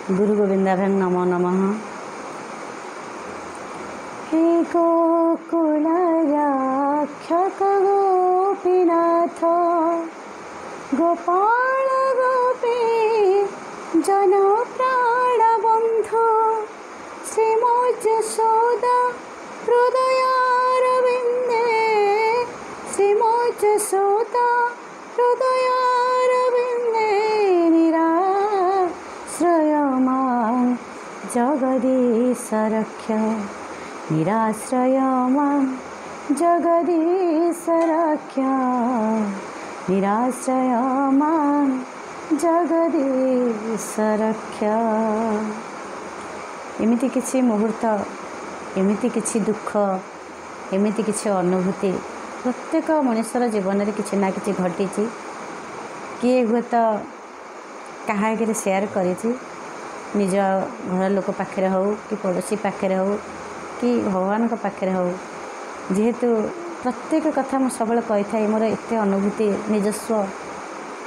गुरु गोविंदाभ्यां नमो नमः। हे गोकुलरक्षक गोपीनाथ गोपाल गोपी जन प्राण बंधु श्रीमो यशोदा हृदयारविंदे श्रीमो यशोदा हृदयारविंदे निराश्रय मां जगदीश रक्ष निराश्रय मां जगदीश रक्ष निराश्रय मां जगदीश रक्ष। एमिति किछि मुहूर्त एमिति किछि दुख एमिति किछि अनुभूति प्रत्येक मनुष्यर जीवन में किछि ना किछि घटी किए हुए तो कहा सेयार करिछि निज घर लोक पाखे हो कि पड़ोशी पाखे हो कि भगवान पाखे हो जेहेतु प्रत्येक कथा मु सब कही था मोर एत अनुभूति निजस्व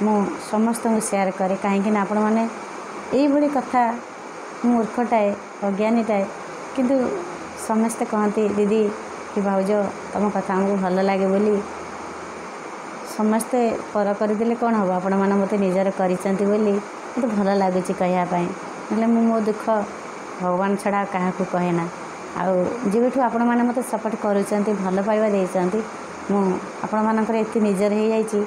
मु समस्त सेयार करे कहीं आपण मैंने यही कथा मूर्खटाए अज्ञानीटाए किंतु समस्ते कहती दीदी कि भाउज तुम कथा आमको भल लगे बोली समस्ते पर करदे कौन हम आपण मैंने मत निजर करते मत भल लगुच कहवाई ना मो दुख भगवान छड़ा क्या कहे ना आउ जेबठू आपण मैंने मत सपोर्ट करुँच भल पाइबा देती आपण मानकर एति निजर हो जाइए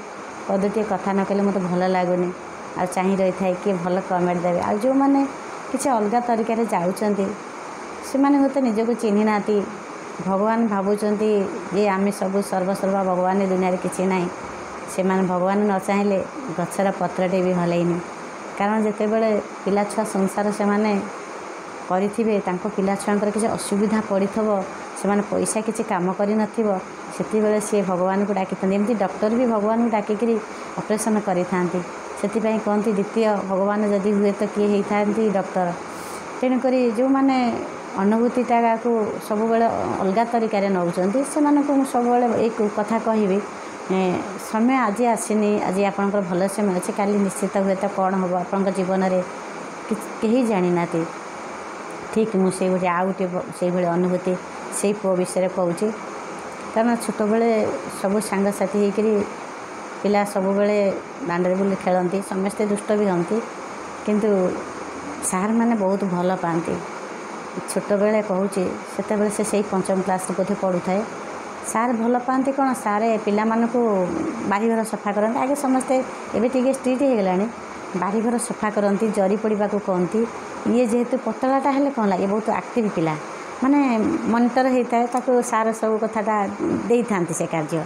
पदटे कथा न कले मत भल लगुनि आ चाह रही था किए भल कमेंट देवे आ जो मैंने किसी अलग तरीक़े जाऊँच से हूँ तो निजक चिन्ह ना भगवान भावुंट ये आम सब सर्वसर्वा भगवान दुनिया किसी ना से भगवान न चाहिए गचर पत्रटे भी हलैनी कारण जिते बड़े पिला छुआ संसार से मैंने करेंगे पिला छुआंकर किसी असुविधा पड़ी से पैसा किसी काम कर सी भगवान को डाकी एमती डॉक्टर भी भगवान को डाकिक ऑपरेशन करी कहती द्वितीय भगवान जदि हुए तो किए होता डॉक्टर तेणुक जो मैंने अनुभूतिटा को सब अलग तरीक़े नौकरी से सब एक कथा कहि समय आज आसनी आज आपंकर भल समय अच्छे काली निश्चित हुए तो कौन हम आप जीवन में कहीं जानी ना ठीक मुझे आउ गोटे से अनुभूति से पुओ विषय कहूँ कारण छोट बेले सब सांगसाथी होकरी पिला सब बेले दांडे बुली खेलती समस्ते दुष्ट भी हमें किंतु सार मैंने बहुत भल पाती छोट बेले कहूँ से से पंचम क्लास बोधे पढ़ू थाए सार भल पाती कौन सारे पिला मानू बारीघर सफा करते आगे समस्ते एवं टे स्ट्रिक्ट हो गला बारीघर सफा करती जरी पड़ा कहती ये जेहेतु पतलाटा हेल्ले कौन लगे बहुत एक्टिव पिला माने मनिटर होता है सार सब कथाटा दे था से कार्य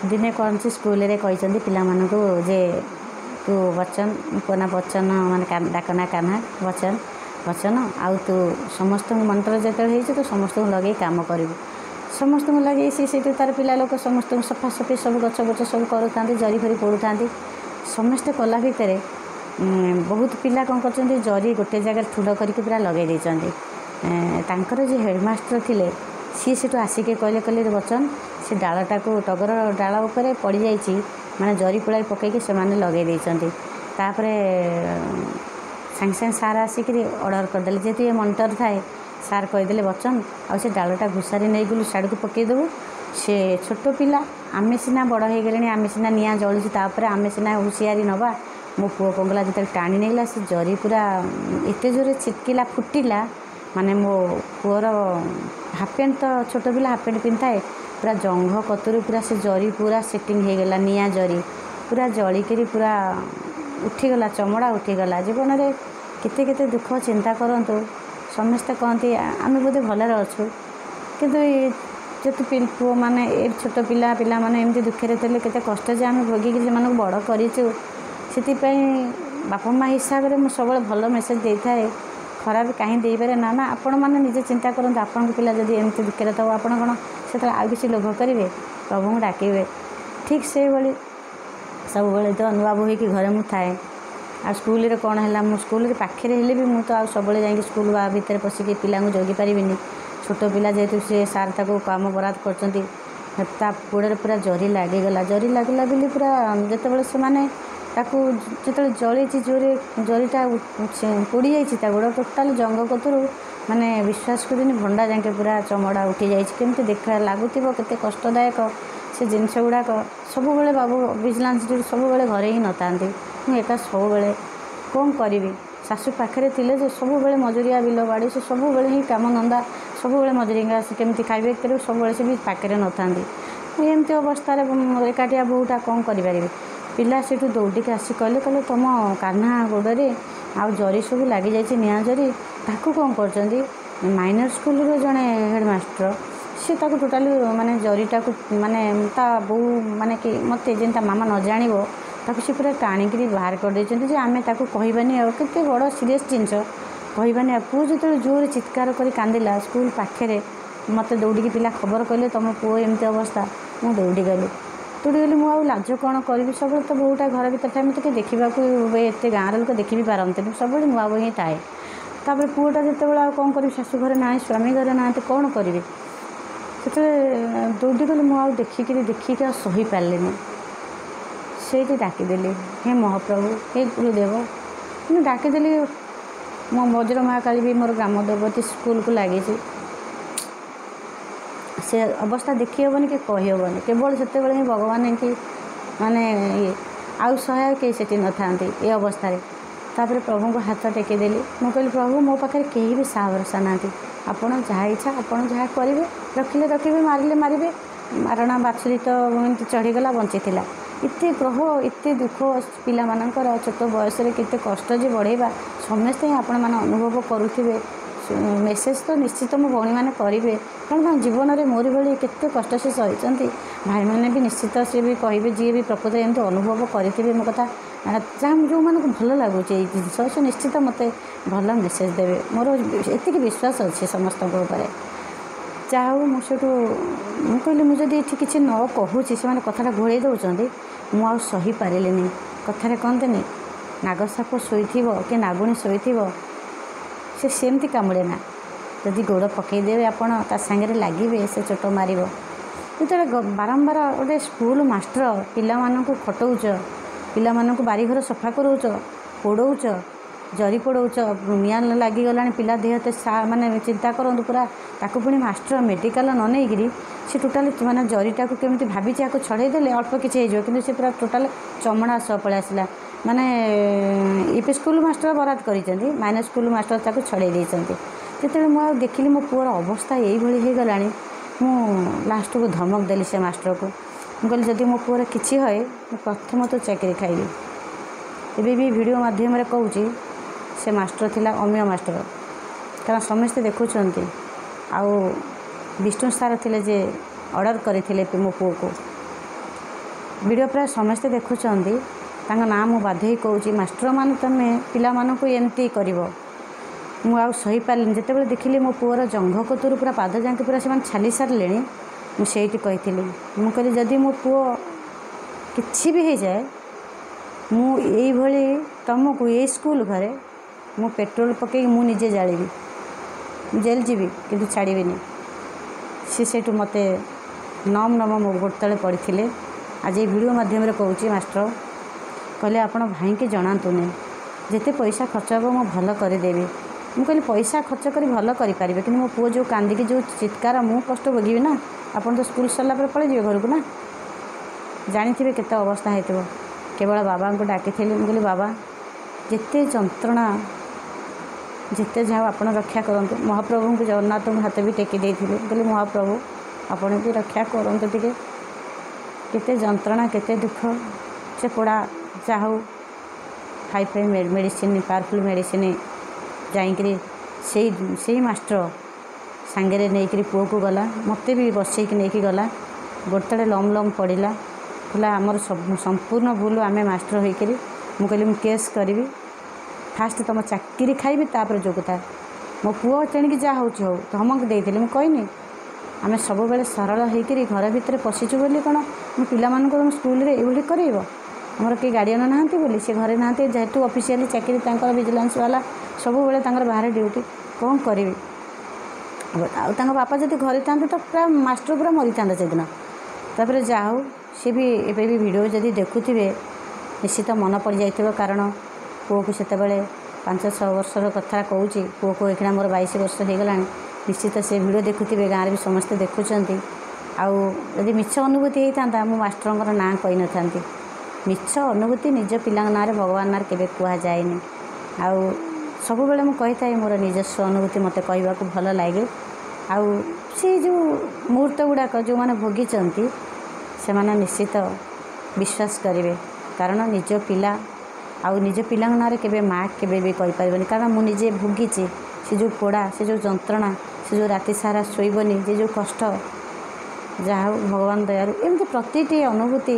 दिने कौन स्कूल रे कहते पिला मानू जे तू बच्चन कोना बच्चन माने डाकना कान्हा बच्चन बच्चन आउ तू समस्त मनिटर जो तो समस्त लगे काम करूँ समस्त लगे सी तार पिला लोक समस्त सफासफी सब गच गच सब करूँ जरी फरी पड़ू था समस्ते कला भितर बहुत पिला कौन कर जरी गोटे जगह ठुड़ करके पूरा लगे तांकर जो हेडमास्टर थिले सी सेठू आसिके कहले बच्चन से डालटा को टगर डाल उपर पड़ जाइए माने जरी पुलाई पकईकि से लगे तापर सांगे सांगे सार आसिक ऑर्डर करदे जेहेतु ये मनिटर थाए सार कहीदे बच्चन आ से डालटा घुसारी नहीं गलु साड़ को पकईदेबू से छोट पिला आम सीना बड़ हो गले आम सीना निआ जलुची आम सीना हुशियारी नवा मो पुओ कौन कला जो टाणी नहीं से जरी पूरा एत जोरे छिटकिला फुटिला माने मो पुअर हाफ पैंट तो छोट पिला हाफ पैंट पिंधाए पूरा जंघ कतरू पूरा से जरी पूरा सेटिंग हो गला निआ जरी पूरा जलिकी पूरा उठीगला चमड़ा उठीगला जीवन में केते केते दुख चिंता करंतु समस्ते कहती आम बोधे भलरे अच्छु किंतु जेतु पुओ मैंने ए छोट पिला पिला माने एमती दुखे थे केते कष्ट जे आम भोगिकी से बड़ करूँ से बापा माँ हिसाब से मुझे सब भल मेसेज दे था खराब कहीं दे पारे ना ना आपण मैंने निजे चिंता करूँ आपण पिला जब एमती दुखे था आप कौन से आउ कि लोभ करेंगे प्रभु को डाकबे ठीक से भाई सब तो अनुभव हो घरे मुझे थाए आ स्कूल रे कौन है मो स्कूल पाखे हेल्ले भी मुझे तो सब जा स्कूल भितर पशिकी पिला जगी पारि छोट पिला जेहेतु से सार ताको काम बराद कर गोड़े पूरा जरी लगिगला बोली पूरा जिते से ତାକୁ ଯେତେବେଳେ ଜଳିଛି ଜୋରେ ଜରିଟା ପୋଡ଼ି ଯାଇଛି ତା ଗୋଡ଼ ଟୋଟାଲ ଜଙ୍ଘ କତରୁ ମାନେ ବିଶ୍ୱାସ କରିନି ଭଣ୍ଡା ଯାକେ ପୁରା ଚମଡ଼ା ଉଠି ଯାଇଛି। କେମିତି ଦେଖା ଲାଗୁଥିବ, କେତେ କଷ୍ଟଦାୟକ ସେ ଜିନିଷ ଗୁଡ଼ାକ। ସବୁବେଳେ ବାବୁ ଭିଜିଲାନ୍ସ ଡ୍ୟୁଟି ସବୁବେଳେ ଘରେ ହିଁ ନଥାନ୍ତି। ମୁଁ ଏକା ସବୁବେଳେ କ'ଣ କରିବି, ଶାଶୁ ପାଖରେ ଥିଲେ ଯେ ସବୁବେଳେ ମଜୁରିଆ ବିଲ ବାଡ଼ି ସେ ସବୁବେଳେ ହିଁ କାମ ଧନ୍ଦା ସବୁବେଳେ ମଜୁରିଆ ସେ କେମିତି ଖାଇବେ କରିବେ ସବୁବେଳେ ସେ ବି ପାଖରେ ନଥାନ୍ତି। ଏମିତି ଅବସ୍ଥାରେ ଏକାଠିଆ ବୋହୁଟା କ'ଣ କରିପାରିବି। ପିଲା ସେଠୁ ଦୌଡ଼ିକି ଆସି କହିଲେ ତୁମ କାହ୍ନା ଗୋଡ଼ରେ ଆଉ ଜରି ସବୁ ଲାଗିଯାଇଛି ନିଆଁ ଜରି, ତାକୁ କ'ଣ କରୁଛନ୍ତି। ମାଇନର ସ୍କୁଲର ଜଣେ ହେଡ଼ମାଷ୍ଟର ସେ ତାକୁ ଟୋଟାଲି ମାନେ ଜରିଟାକୁ ମାନେ ତା ବୋଉ ମାନେ କି ମୋତେ ଯେମିତି ତା ମାମା ନ ଜାଣିବ ତାକୁ ସେ ପୁରା ଟାଣିକିରି ବାହାର କରିଦେଇଛନ୍ତି ଯେ ଆମେ ତାକୁ କହିବାନି। ଆଉ କେତେ ବଡ଼ ସିରିୟସ୍ ଜିନିଷ କହିବାନି। ଆଉ ପୁଅ ଯେତେବେଳେ ଜୋରରେ ଚିତ୍କାର କରି କାନ୍ଦିଲା ସ୍କୁଲ ପାଖରେ, ମୋତେ ଦୌଡ଼ିକି ପିଲା ଖବର କଲେ ତୁମ ପୁଅ ଏମିତି ଅବସ୍ଥା। ମୁଁ ଦୌଡ଼ିଗଲି। ମୁଁ ଆଉ ଲାଜ କ'ଣ କରିବି। ସବୁବେଳେ ତ ବୋଉଟା ଘର ଭିତରେ ଥାଏ, ମୋତେ ଟିକେ ଦେଖିବାକୁ ଏତେ ଗାଁର ଲୋକ ଦେଖି ବି ପାରନ୍ତିନି, ସବୁବେଳେ ନୂଆ ବୋଉ ହିଁ ଥାଏ। ତାପରେ ପୁଅଟା ଯେତେବେଳେ ଆଉ କ'ଣ କରିବି, ଶାଶୁ ଘରେ ନାହିଁ ସ୍ୱାମୀ ଘରେ ନାହାନ୍ତି, କ'ଣ କରିବି। ସେତେବେଳେ ଦୌଡ଼ିଗଲି। ମୁଁ ଆଉ ଦେଖିକି ଆଉ ସହିପାରିଲିନି। ସେଇଠି ଡାକିଦେଲି, ହେ ମହାପ୍ରଭୁ, ହେ ଗୁରୁଦେବ। ମୁଁ ଡାକିଦେଲି। ମୋ ବଜ୍ର ମହାକାଳୀ ବି ମୋର ଗ୍ରାମ ଦେବତୀ ସ୍କୁଲକୁ ଲାଗିଛି। ସେ ଅବସ୍ଥା ଦେଖି ହେବନି କି କହିହେବନି। କେବଳ ସେତେବେଳେ ହିଁ ଭଗବାନ କି ମାନେ ଇଏ ଆଉ ସହାୟ କେହି ସେଠି ନଥାନ୍ତି ଏ ଅବସ୍ଥାରେ। ତାପରେ ପ୍ରଭୁଙ୍କୁ ହାତ ଟେକିଦେଲି। ମୁଁ କହିଲି ପ୍ରଭୁ ମୋ ପାଖରେ କେହି ବି ସାହା ଭରସା ନାହାନ୍ତି। ଆପଣ ଯାହା ଇଚ୍ଛା ଆପଣ ଯାହା କରିବେ, ରଖିଲେ ରଖିବେ, ମାରିଲେ ମାରିବେ। ମାରଣା ବାଛୁରୀ ତ ଏମିତି ଚଢ଼ିଗଲା ବଞ୍ଚିଥିଲା। ଏତେ ଗ୍ରହ ଏତେ ଦୁଃଖ ପିଲାମାନଙ୍କର ଛୋଟ ବୟସରେ କେତେ କଷ୍ଟ ଯେ ବଢ଼େଇବା ସମସ୍ତେ ହିଁ ଆପଣମାନେ ଅନୁଭବ କରୁଥିବେ। ମେସେଜ୍ ତ ନିଶ୍ଚିତ ମୋ ଭଉଣୀମାନେ କରିବେ, କାରଣ ଜୀବନରେ ମୋରି ଭଳି କେତେ କଷ୍ଟ ସେ ସହିଛନ୍ତି। ଭାଇମାନେ ବି ନିଶ୍ଚିତ ସେ ବି କହିବେ, ଯିଏ ବି ପ୍ରକୃତରେ ଏମିତି ଅନୁଭବ କରିଥିବେ ମୋ କଥା, ଯେଉଁମାନଙ୍କୁ ଭଲ ଲାଗୁଛି ଏଇ ଜିନିଷ ସେ ନିଶ୍ଚିତ ମୋତେ ଭଲ ମେସେଜ୍ ଦେବେ। ମୋର ଏତିକି ବିଶ୍ୱାସ ଅଛି ସମସ୍ତଙ୍କ ଉପରେ। ଯାହା ହଉ ମୁଁ ସେଇଠୁ ମୁଁ କହିଲି ମୁଁ ଯଦି ଏଠି କିଛି ନ କହୁଛି ସେମାନେ କଥାଟା ଘୋଡ଼େଇ ଦେଉଛନ୍ତି, ମୁଁ ଆଉ ସହିପାରିଲିନି। କଥାରେ କହନ୍ତିନି ନାଗସାପ ଶୋଇଥିବ କି ନାଗୁଣୀ ଶୋଇଥିବ ସେ ସେମିତି କାମୁଡ଼େ ନା। ଯଦି ଗୋଡ଼ ପକାଇଦେବେ ଆପଣ ତା ସାଙ୍ଗରେ ଲାଗିବେ ସେ ଚୋଟ ମାରିବ। ଯେତେବେଳେ ବାରମ୍ବାର ଗୋଟେ ସ୍କୁଲ ମାଷ୍ଟର ପିଲାମାନଙ୍କୁ ଖଟଉଛ, ପିଲାମାନଙ୍କୁ ବାରିଘର ସଫା କରଉଛ, ପୋଡ଼ଉଛ, ଜରି ପୋଡ଼ଉଛ, ନିଆଁ ଲାଗିଗଲାଣି ପିଲା ଦେହ ଏତେ ମାନେ ଚିନ୍ତା କରନ୍ତୁ ପୁରା। ତାକୁ ପୁଣି ମାଷ୍ଟର ମେଡ଼ିକାଲ ନ ନେଇକିରି ସେ ଟୋଟାଲି ମାନେ ଜରିଟାକୁ କେମିତି ଭାବିଛି ଆକୁ ଛଡ଼େଇ ଦେଲେ ଅଳ୍ପ କିଛି ହେଇଯିବ, କିନ୍ତୁ ସେ ପୁରା ଟୋଟାଲ ଚମଡ଼ା ସହ ପଳେଇ ଆସିଲା। ମାନେ ୟୁପି ସ୍କୁଲ ମାଷ୍ଟର ବରାଦ କରିଛନ୍ତି, ମାଇନର ସ୍କୁଲ ମାଷ୍ଟର ତାକୁ ଛଡ଼େଇ ଦେଇଛନ୍ତି। ଯେତେବେଳେ ମୁଁ ଆଉ ଦେଖିଲି ମୋ ପୁଅର ଅବସ୍ଥା ଏଇଭଳି ହେଇଗଲାଣି, ମୁଁ ଲାଷ୍ଟକୁ ଧମକ ଦେଲି ସେ ମାଷ୍ଟରକୁ। ମୁଁ କହିଲି ଯଦି ମୋ ପୁଅର କିଛି ହୁଏ ମୁଁ ପ୍ରଥମତଃ ଚାକିରି ଖାଇବି। ଏବେ ବି ଭିଡ଼ିଓ ମାଧ୍ୟମରେ କହୁଛି ସେ ମାଷ୍ଟର ଥିଲା ଅମୀୟ ମାଷ୍ଟର, କାରଣ ସମସ୍ତେ ଦେଖୁଛନ୍ତି। ଆଉ ବିଷ୍ଣୁ ସାର୍ ଥିଲେ ଯେ ଅର୍ଡ଼ର କରିଥିଲେ ମୋ ପୁଅକୁ। ଭିଡ଼ିଓ ପ୍ରାୟ ସମସ୍ତେ ଦେଖୁଛନ୍ତି, ତାଙ୍କ ନାଁ ମୁଁ ବାଧ୍ୟ ହେଇ କହୁଛି। ମାଷ୍ଟରମାନେ ତୁମେ ପିଲାମାନଙ୍କୁ ଏମିତି କରିବ। ମୁଁ ଆଉ ସହିପାରିଲିନି। ଯେତେବେଳେ ଦେଖିଲି ମୋ ପୁଅର ଜଙ୍ଘ କତରୁ ପୁରା ପାଦ ଯାଙ୍କେ ପୁରା ସେମାନେ ଛାଲି ସାରିଲେଣି, ମୁଁ ସେଇଠି କହିଥିଲି, ମୁଁ କହିଲି ଯଦି ମୋ ପୁଅ କିଛି ବି ହେଇଯାଏ ମୁଁ ଏଇଭଳି ତୁମକୁ ଏଇ ସ୍କୁଲ ଘରେ ମୁଁ ପେଟ୍ରୋଲ ପକାଇକି ମୁଁ ନିଜେ ଜାଳିବି, ଜେଲ୍ ଯିବି କିନ୍ତୁ ଛାଡ଼ିବିନି। ସେ ସେଇଠୁ ମୋତେ ନମ ମୋ ଗୋଡ଼ ତଳେ ପଡ଼ିଥିଲେ। ଆଜି ଏଇ ଭିଡ଼ିଓ ମାଧ୍ୟମରେ କହୁଛି ମାଷ୍ଟର କହିଲେ ଆପଣ ଭାଇଙ୍କି ଜଣାନ୍ତୁନି, ଯେତେ ପଇସା ଖର୍ଚ୍ଚ ହେବ ମୁଁ ଭଲ କରିଦେବି। ମୁଁ କହିଲି ପଇସା ଖର୍ଚ୍ଚ କରି ଭଲ କରିପାରିବେ, କିନ୍ତୁ ମୋ ପୁଅ ଯେଉଁ କାନ୍ଦିକି ଯେଉଁ ଚିତ୍କାର ମୁଁ କଷ୍ଟ ଭୋଗିବି ନା। ଆପଣ ତ ସ୍କୁଲ ସରିଲା ପରେ ପଳେଇଯିବେ ଘରକୁ ନା, ଜାଣିଥିବେ କେତେ ଅବସ୍ଥା ହେଇଥିବ। କେବଳ ବାବାଙ୍କୁ ଡାକିଥିଲି। ମୁଁ କହିଲି ବାବା ଯେତେ ଯନ୍ତ୍ରଣା ଯେତେ ଯାହା ଆପଣ ରକ୍ଷା କରନ୍ତୁ। ମହାପ୍ରଭୁଙ୍କୁ ଜଗନ୍ନାଥଙ୍କୁ ହାତ ବି ଟେକି ଦେଇଥିଲି। ମୁଁ କହିଲି ମହାପ୍ରଭୁ ଆପଣ ବି ରକ୍ଷା କରନ୍ତୁ ଟିକେ। କେତେ ଯନ୍ତ୍ରଣା କେତେ ଦୁଃଖ ସେ ପୋଡ଼ା। ଯାହା ହଉ ହାଇଫାଇ ମେଡ଼ିସିନ ପାୱାରଫୁଲ୍ ମେଡ଼ିସିନ ଯାଇକିରି ସେଇ ମାଷ୍ଟର ସାଙ୍ଗରେ ନେଇକରି ପୁଅକୁ ଗଲା, ମୋତେ ବି ବସେଇକି ନେଇକି ଗଲା। ଗୋଡ଼ ତଳେ ଲମ୍ ଲମ୍ ପଡ଼ିଲା। କହିଲା ଆମର ସମ୍ପୂର୍ଣ୍ଣ ଭୁଲ ଆମେ ମାଷ୍ଟର ହୋଇକରି। ମୁଁ କହିଲି ମୁଁ କେସ୍ କରିବି, ଫାଷ୍ଟ ତୁମ ଚାକିରି ଖାଇବି ତାପରେ ଯୋଉ କଥା। ମୋ ପୁଅ ତେଣିକି ଯାହା ହେଉଛି ହଉ ଧମକ ଦେଇଥିଲି। ମୁଁ କହିନି ଆମେ ସବୁବେଳେ ସରଳ ହେଇକରି ଘର ଭିତରେ ପଶିଛୁ ବୋଲି କ'ଣ ମୁଁ ପିଲାମାନଙ୍କୁ ତୁମ ସ୍କୁଲରେ ଏଇଭଳି କରାଇବ। ଆମର କେହି ଗାର୍ଡ଼ିଆନ ନାହାନ୍ତି ବୋଲି ସେ ଘରେ ନାହାନ୍ତି, ଯେହେତୁ ଅଫିସିଆଲି ଚାକିରି ତାଙ୍କର ଭିଜିଲାନ୍ସ ବାଲା ସବୁବେଳେ ତାଙ୍କର ବାହାରେ ଡ୍ୟୁଟି। କ'ଣ କରିବି। ଆଉ ତାଙ୍କ ବାପା ଯଦି ଘରେ ଥାନ୍ତେ ତ ପୁରା ମାଷ୍ଟର ପୁରା ମରିଥାନ୍ତା ସେଦିନ। ତାପରେ ଯାହା ହଉ ସେ ବି ଏବେ ବି ଭିଡ଼ିଓ ଯଦି ଦେଖୁଥିବେ निश्चित मन पड़ जाइथिबो कारण पुओ को सेतेबेले 5-6 वर्षर कथा कहूँ पुओ को एखिना मोर 22 वर्ष हो गला निश्चित से भिडियो देखुथिबे गाँव भी समस्ते देखुचंती आउ यदि मिछ अनुभूति होता मु मास्टर ना कही न था मिछ अनुभूति निज पिला ना भगवान ना केबे कुआ जाएनी आउ सब बेले मु कही थाए मोर निजस्व अनुभूति मते कहवा को भल लगे आउ से जो मुहूर्त गुड़ाक जो मैंने भोगी से माने निश्चित विश्वास करेंगे कारण निज पिला आउ निज पिला ना केबे माँ केबे भी कहि परिबनी कारण मु निजे भोगी से जो पोड़ा से जो जंत्रणा से जो राति सारा शोइबनी जे जो कष्ट जहा भगवान दयारु एमती प्रतिटी अनुभूति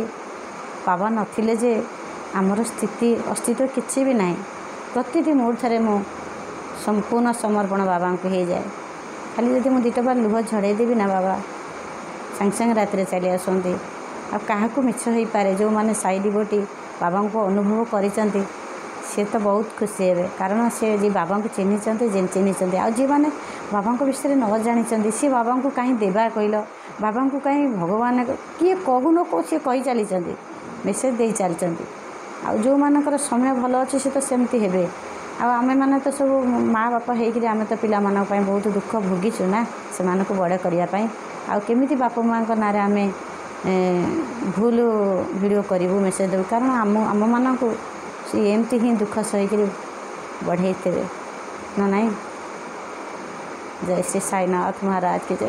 पावा नथिले जे आमर स्थिति अस्तित्व किसी भी ना प्रतिटी मुहूर्त मु संपूर्ण समर्पण बाबा को हो जाए खाली जब मुझे 2 बार लुह झड़े देवी ना बाबा सांगे सांगे रात चली आसती आपको मिछ हो पारे जो मैंने साई डिवोटी बाबा को अनुभव करिसेंती सी तो बहुत खुशी हे कारण से जी बाबा को चिन्हिंट आ जी मैंने बाबा विषय न जानी सी बाबा को कहीं देवा कहल बाबा को कहीं भगवान किए कहू न कौ सी कही चली मेसेज दे चलती आ जो मानकर समय भल अच्छे सी तो सेमती हे आमे मैंने तो सब माँ बापा होकर आम तो पिला बहुत दुख भोगीचु ना से बड़े करने आमती बापा माँ ना आम भूल वीडियो करूँ मेसेज देव कारण आम मान को एमती ही दुख सहीकि बढ़े ना नहीं। जय श्री साईनाथ महाराज की जय।